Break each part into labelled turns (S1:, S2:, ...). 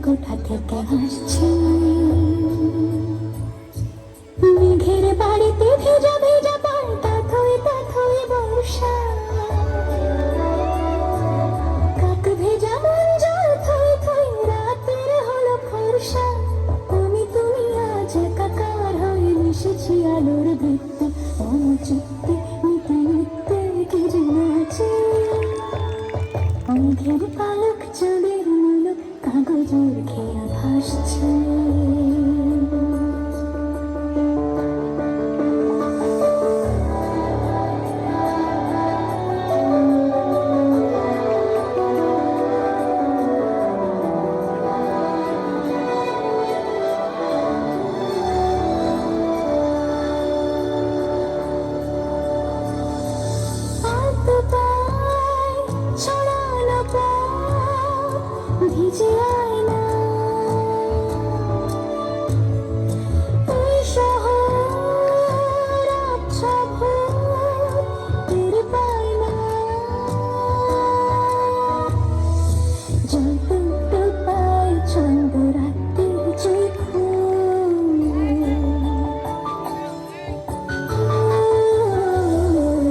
S1: কোথা থেকে আসছে। মেঘের বাড়িতে ভেজা ভেজা পায় তাথই তাথই বর্ষা। কাক ভেজা মন জল থই থই রাতের হলো ফর্সা। তুমি আজ একাকার হয়ে মিশেছি আলোর বৃত্তে। চিত্তে নিতে নিতে কি যেন আছে। মেঘের পালক চাঁদের মুলক কাগজের খেয়া ভাসছে। ভিজে আয়না এই শহর আচ্ছা ভোর টের পায় না। জল তুলতে পায় ছন্দ রাতের জয় ফুল।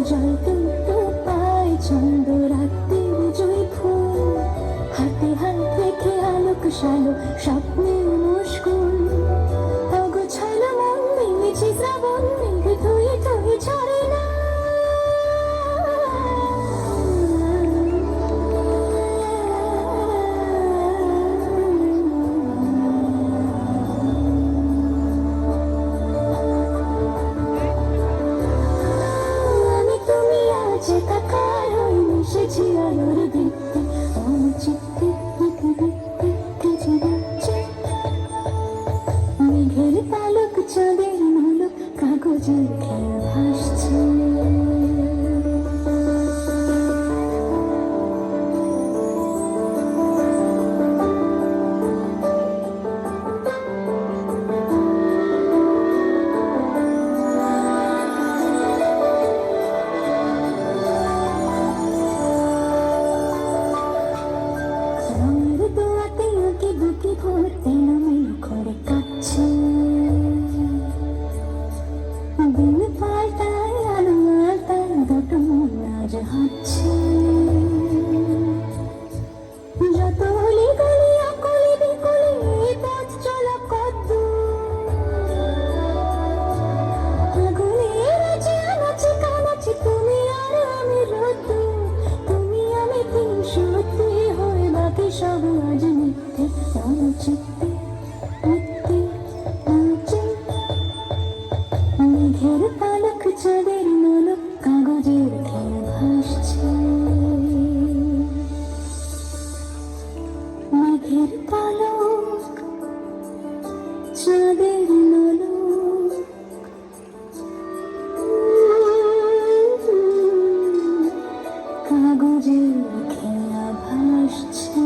S1: জল তুলতে পায় ছন্দ রাতের জয় ফুল। হাতে হাত রেখে আলোক শালো স্বপ্নের মুশকুল। অগোছালো মন ভেঙেছে শ্রাবণ মেঘে ধুয়ে ধুয়ে ঝরে না। আমি তুমি আজ একাকার হয়ে মিশেছি আলোর বৃত্তে। চিত্তে নিতে নিতে কেজে যাচ্ছে। মেঘের পালক চাঁদের মুলক কাগজের খেয়া ভাসছে। বুকে ভরতে নামের ঘরে কাচ্ছে। দিন পাল্টায় আলো আলতায় দুটো মন আজ হাঁটছে। যত হলি গলি অকলি বিকলি পথ চলা কত। আগুনের আছে আনাচে কানাচে তুমি আর আমি রোদ। তুমি আমি তিন সত্যি হয়ে বাকি সব আজ মিথ্যে। চিত্তে নিতে নাচে। মেঘের পালক চাঁদের মুলক কাগজের খেয়া ভাসছে। মেঘের পালক চাঁদের মুলক কাগজের খেয়া ভাসছে।